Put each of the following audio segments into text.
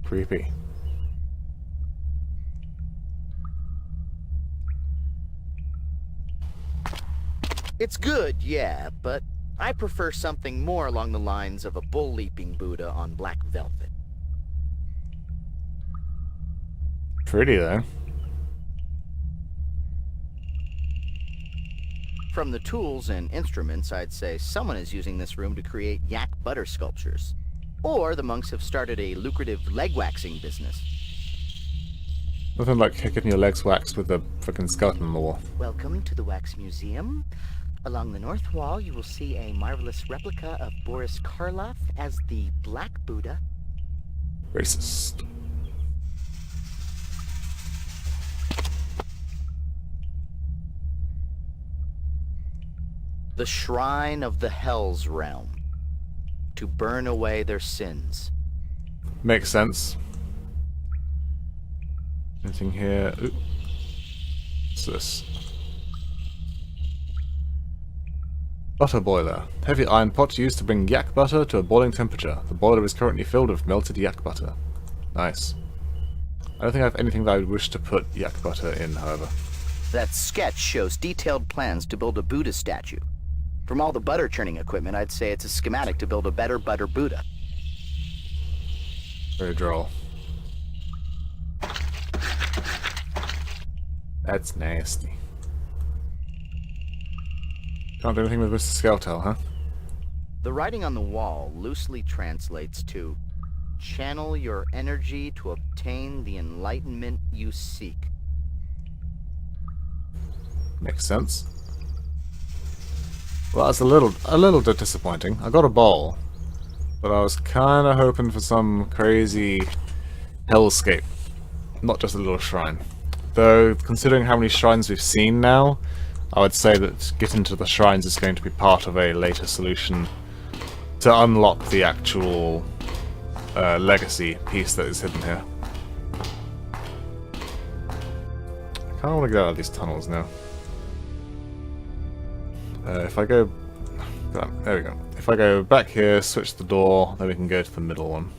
Creepy. It's good, yeah, but I prefer something more along the lines of a bull-leaping Buddha on black velvet. Pretty, though. From the tools and instruments, I'd say someone is using this room to create yak butter sculptures. Or the monks have started a lucrative leg waxing business. Nothing like getting your legs waxed with a freaking skeleton on the wall. Welcome to the Wax Museum. Along the north wall, you will see a marvelous replica of Boris Karloff as the Black Buddha. Racist. The Shrine of the Hell's Realm. To burn away their sins. Makes sense. Anything here? Ooh. What's this? Butter boiler. Heavy iron pot used to bring yak butter to a boiling temperature. The boiler is currently filled with melted yak butter. Nice. I don't think I have anything that I would wish to put yak butter in, however. That sketch shows detailed plans to build a Buddha statue. From all the butter churning equipment, I'd say it's a schematic to build a better butter Buddha. Very droll. That's nasty. Can't do anything with Mr. Skeltel, huh? The writing on the wall loosely translates to, channel your energy to obtain the enlightenment you seek. Makes sense. Well, that's a little bit disappointing. I got a bowl, but I was kind of hoping for some crazy hellscape, not just a little shrine. Though, considering how many shrines we've seen now, I would say that getting to the shrines is going to be part of a later solution to unlock the actual legacy piece that is hidden here. I kind of want to get out of these tunnels now. If I go... there we go. If I go back here, switch the door, then we can go to the middle one.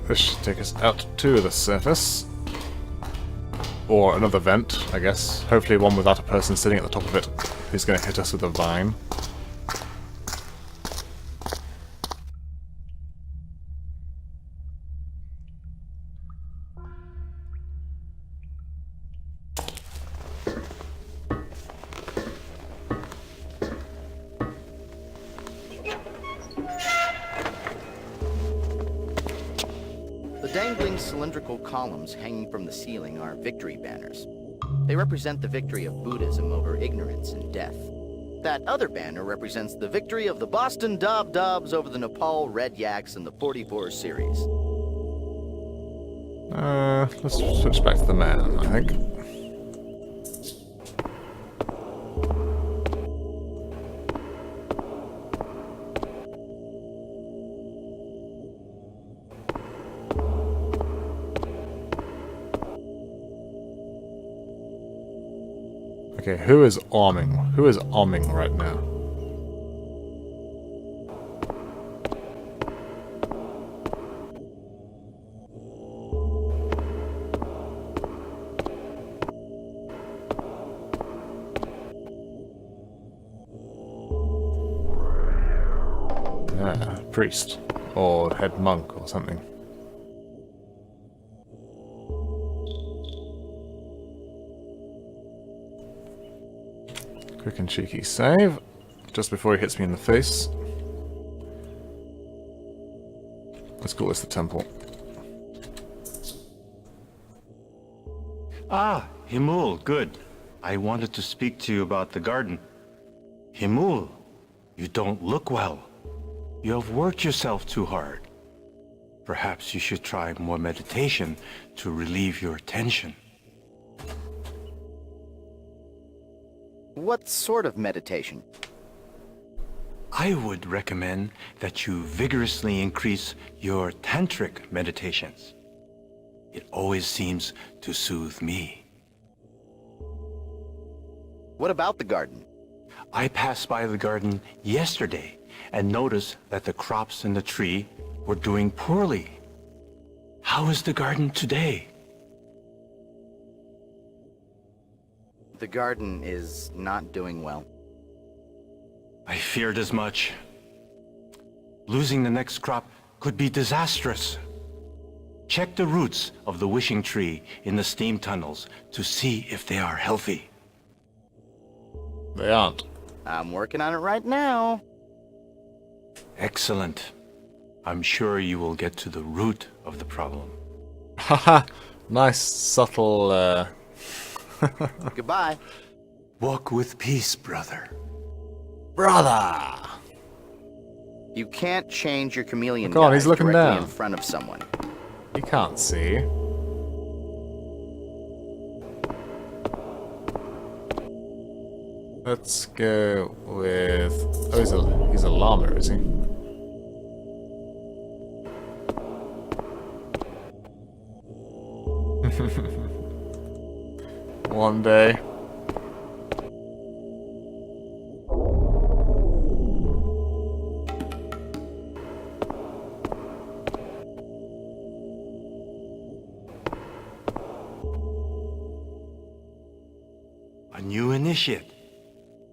This should take us out to the surface. Or another vent, I guess. Hopefully one without a person sitting at the top of it who's going to hit us with a vine. The dangling cylindrical columns hanging from the ceiling are victory banners. They represent the victory of Buddhism over ignorance and death. That other banner represents the victory of the Boston Dobs over the Nepal Red Yaks in the 44 series. Let's switch back to the man, I think. Okay, who is arming? Who is arming right now? Yeah, priest. Or head monk or something. Quick and cheeky save. Just before he hits me in the face. Let's call this the temple. Ah, Himul, good. I wanted to speak to you about the garden. Himul, you don't look well. You have worked yourself too hard. Perhaps you should try more meditation to relieve your tension. What sort of meditation? I would recommend that you vigorously increase your tantric meditations. It always seems to soothe me. What about the garden? I passed by the garden yesterday and noticed that the crops in the tree were doing poorly. How is the garden today? The garden is not doing well. I feared as much. Losing the next crop could be disastrous. Check the roots of the wishing tree in the steam tunnels to see if they are healthy. They aren't. I'm working on it right now. Excellent. I'm sure you will get to the root of the problem. Haha, nice subtle Goodbye. Walk with peace, brother. brother! You can't change your chameleon Look on, guise he's looking directly down. in front of someone. You can't see. Let's go with... Oh, he's a llama, is he? One day. A new initiate.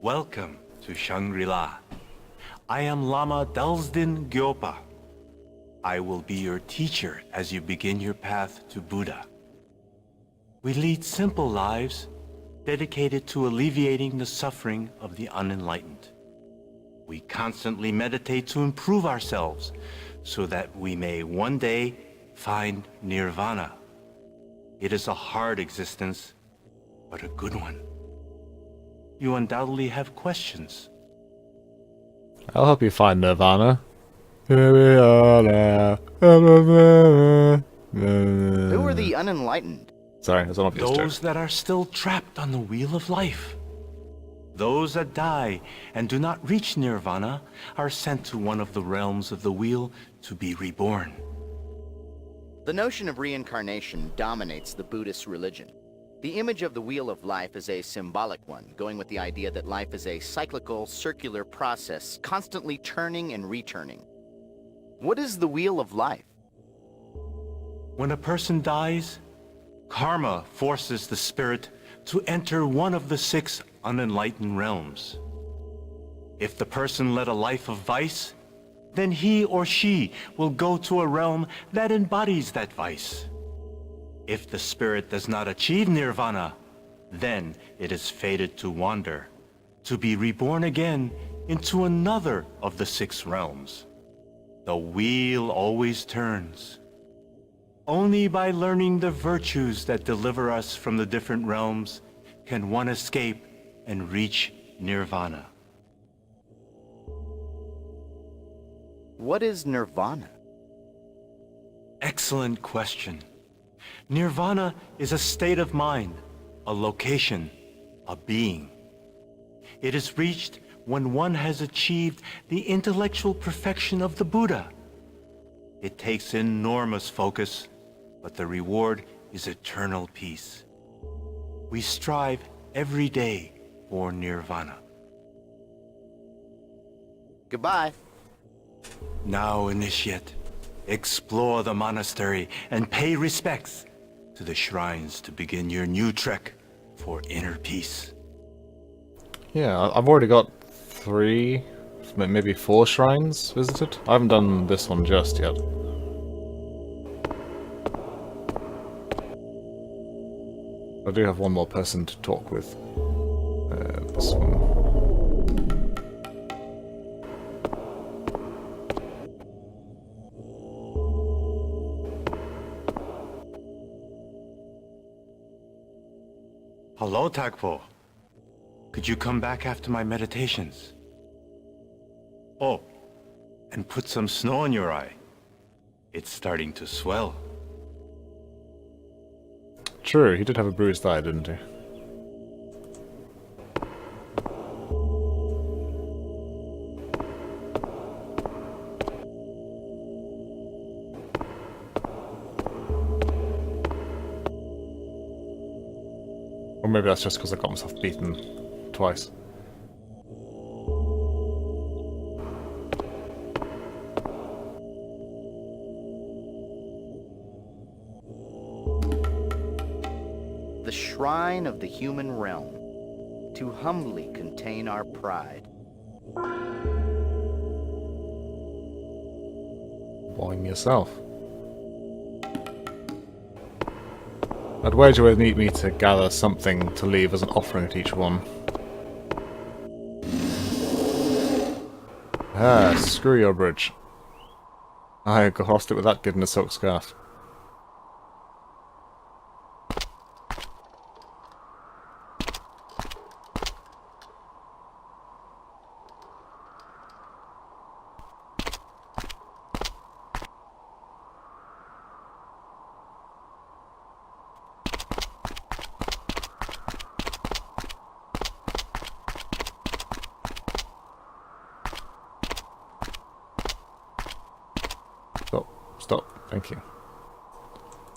Welcome to Shangri-La. I am Lama Dalsdin Gyopa. I will be your teacher as you begin your path to Buddha. We lead simple lives dedicated to alleviating the suffering of the unenlightened. We constantly meditate to improve ourselves so that we may one day find nirvana. It is a hard existence, but a good one. You undoubtedly have questions. I'll help you find Nirvana. Here we are now. Who Who are the unenlightened? Sorry, that's an obvious joke. Those that are still trapped on the wheel of life. Those that die and do not reach nirvana are sent to one of the realms of the wheel to be reborn. The notion of reincarnation dominates the Buddhist religion. The image of the wheel of life is a symbolic one, going with the idea that life is a cyclical, circular process, constantly turning and returning. What is the wheel of life? When a person dies, karma forces the spirit to enter one of the 6 unenlightened realms. If the person led a life of vice, then he or she will go to a realm that embodies that vice. If the spirit does not achieve nirvana, then it is fated to wander, to be reborn again into another of the 6 realms. The wheel always turns. Only by learning the virtues that deliver us from the different realms can one escape and reach nirvana. What is nirvana? Excellent question. Nirvana is a state of mind, a location, a being. It is reached when one has achieved the intellectual perfection of the Buddha. It takes enormous focus, but the reward is eternal peace. We strive every day for nirvana. Goodbye. Now, initiate, explore the monastery and pay respects to the shrines to begin your new trek for inner peace. Yeah, I've already got 3, maybe 4 shrines visited. I haven't done this one just yet. I do have one more person to talk with. This one. Hello, Tagpo. Could you come back after my meditations? Oh, and put some snow in your eye. It's starting to swell. True, he did have a bruised eye, didn't he? Or maybe that's just because I got myself beaten twice. The shrine of the human realm, to humbly contain our pride. Blame yourself. I'd wager we'd need me to gather something to leave as an offering at each one. Ah, screw your bridge. I crossed it without getting a silk scarf. Stop. Thank you.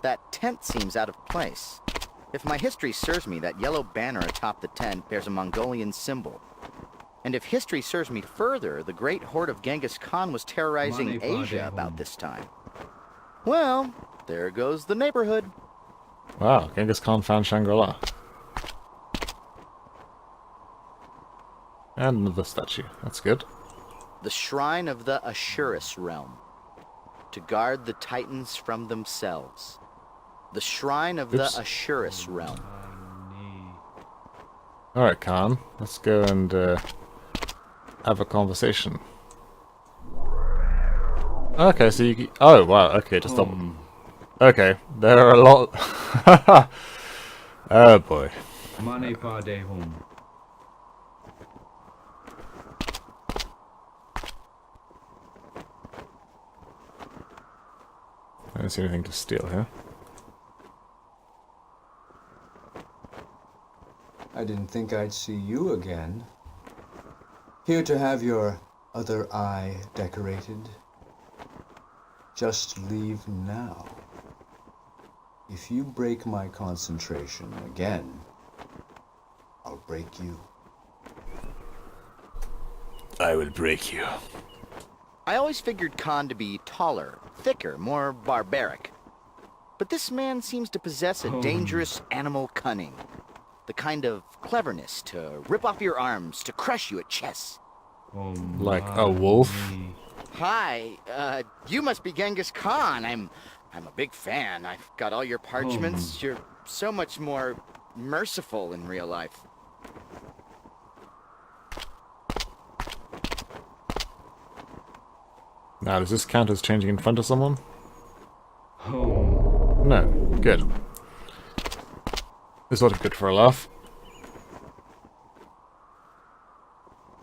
That tent seems out of place. If my history serves me, that yellow banner atop the tent bears a Mongolian symbol. And if history serves me further, the great horde of Genghis Khan was terrorizing Asia about this time. Well, there goes the neighborhood. Wow, Genghis Khan found Shangri-La. And another statue. That's good. The shrine of the Ashurus realm, to guard the Titans from themselves. The shrine of the Ashurus realm. Alright, Khan. Let's go and have a conversation. Okay, so you... Oh, wow. Okay, just stop. Okay, there are a lot... Oh, boy. I don't see anything to steal here. I didn't think I'd see you again. Here to have your other eye decorated. Just leave now. If you break my concentration again, I'll break you. I will break you. I always figured Khan to be taller, thicker, more barbaric. But this man seems to possess a dangerous animal cunning. The kind of cleverness to rip off your arms, to crush you at chess. Like a wolf? Hi, you must be Genghis Khan. I'm a big fan. I've got all your parchments. You're so much more merciful in real life. Now, does this count as changing in front of someone? No. Good. This ought to be good for a laugh.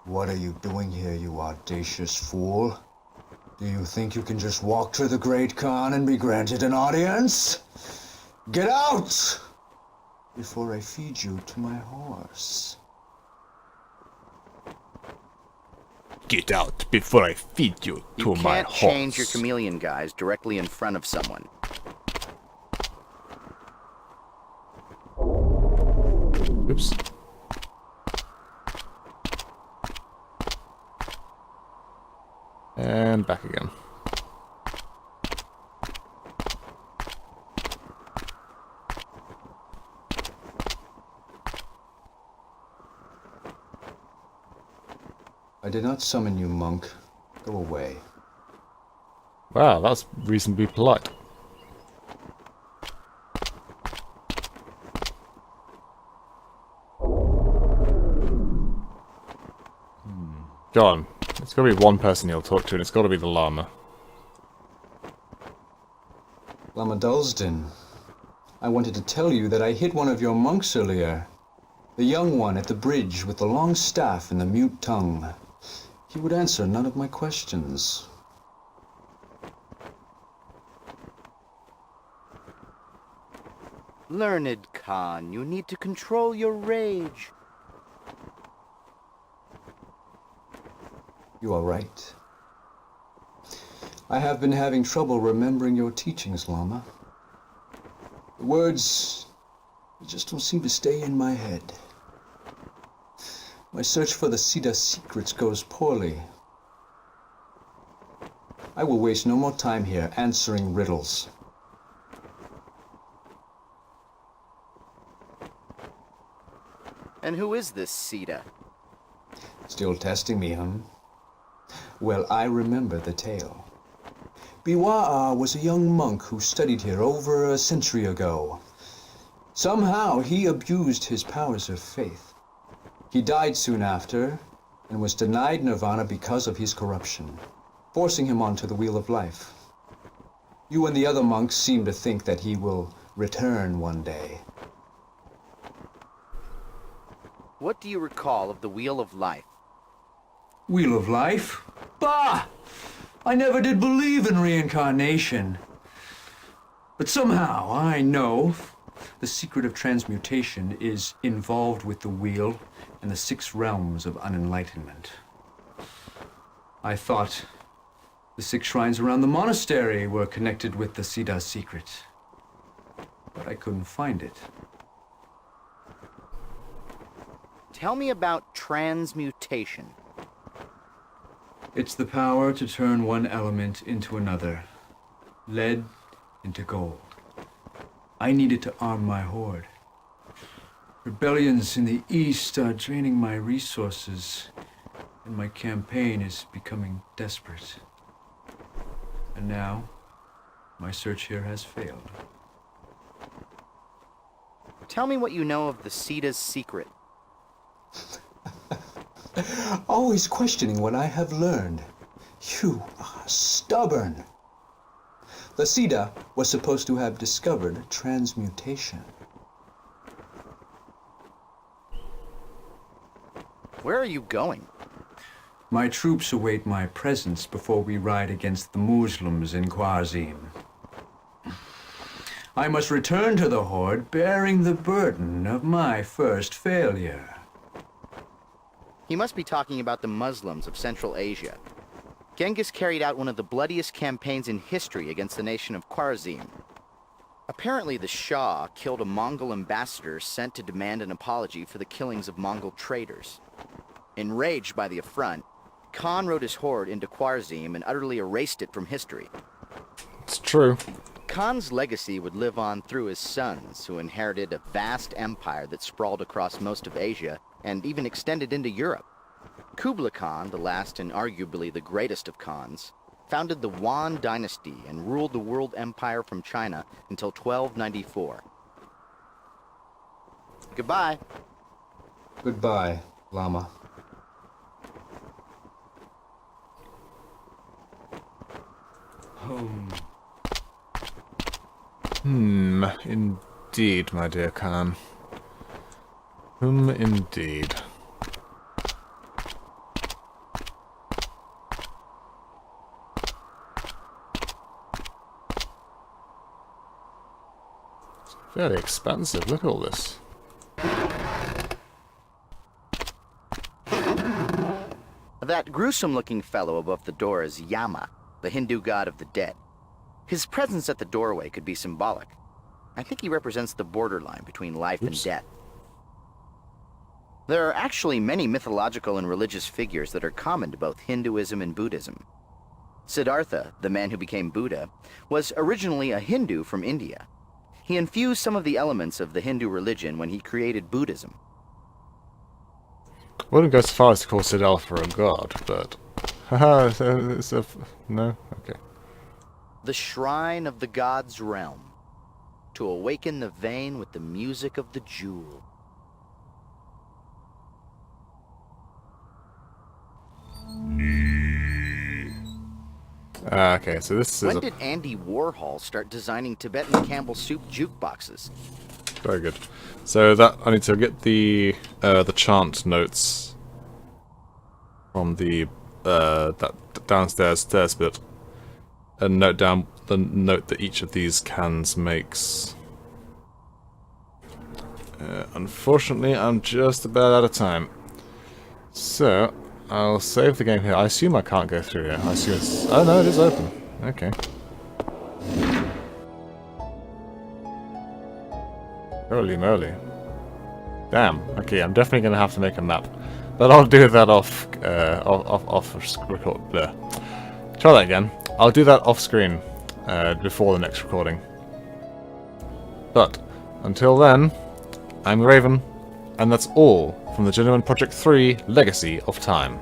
What are you doing here, you audacious fool? Do you think you can just walk to the Great Khan and be granted an audience? Get out! Before I feed you to my horse. Get out before I feed you to my horse. You can't change your chameleon guise directly in front of someone. Oops. And back again. I did not summon you, monk. Go away. Wow, that's reasonably polite. Go on. It's gotta be one person you'll talk to, and it's gotta be the Llama. Lama Dulsden, I wanted to tell you that I hit one of your monks earlier. The young one at the bridge with the long staff and the mute tongue. He would answer none of my questions. Learned Khan, you need to control your rage. You are right. I have been having trouble remembering your teachings, Llama. The words just don't seem to stay in my head. My search for the Siddha secrets goes poorly. I will waste no more time here answering riddles. And who is this Siddha? Still testing me, huh? Well, I remember the tale. Biwa was a young monk who studied here over a century ago. Somehow he abused his powers of faith. He died soon after and was denied nirvana because of his corruption, forcing him onto the wheel of life. You and the other monks seem to think that he will return one day. What do you recall of the Wheel of Life? Wheel of Life? Bah! I never did believe in reincarnation. But somehow I know the secret of transmutation is involved with the wheel and the 6 realms of unenlightenment. I thought the 6 shrines around the monastery were connected with the Siddha secret, but I couldn't find it. Tell me about transmutation. It's the power to turn one element into another, lead into gold. I needed to arm my horde. Rebellions in the east are draining my resources, and my campaign is becoming desperate. And now, my search here has failed. Tell me what you know of the Siddha's secret. Always questioning what I have learned. You are stubborn. The Siddha was supposed to have discovered transmutation. Where are you going? My troops await my presence before we ride against the Muslims in Khwarizm. I must return to the Horde bearing the burden of my first failure. He must be talking about the Muslims of Central Asia. Genghis carried out one of the bloodiest campaigns in history against the nation of Khwarizm. Apparently the Shah killed a Mongol ambassador sent to demand an apology for the killings of Mongol traders. Enraged by the affront, Khan rode his horde into Khwarizm and utterly erased it from history. It's true. Khan's legacy would live on through his sons, who inherited a vast empire that sprawled across most of Asia and even extended into Europe. Kublai Khan, the last and arguably the greatest of Khans, founded the Yuan dynasty and ruled the world empire from China until 1294. Goodbye. Goodbye, Lama. Indeed, my dear Khan. Indeed. It's fairly expensive. Look at all this. That gruesome-looking fellow above the door is Llama, the Hindu god of the dead. His presence at the doorway could be symbolic. I think he represents the borderline between life and death. There are actually many mythological and religious figures that are common to both Hinduism and Buddhism. Siddhartha, the man who became Buddha, was originally a Hindu from India. He infused some of the elements of the Hindu religion when he created Buddhism. I wouldn't go so far as to call Siddhartha a god, but... Haha, no? Okay. The shrine of the god's realm, to awaken the vein with the music of the jewel. Okay, so this is When did Andy Warhol start designing Tibetan Campbell soup jukeboxes? Very good. So that I need to get the chant notes from the that downstairs stairs bit, and note down the note that each of these cans makes. Unfortunately, I'm just about out of time. So I'll save the game here. I assume I can't go through here. I assume it's... Oh no, it is open. Okay. Holy moly. Damn. Okay, I'm definitely going to have to make a map. But I'll do that off record. Bleh. Try that again. I'll do that off screen before the next recording. But until then, I'm Raven, and that's all from the Journeyman Project 3 Legacy of Time.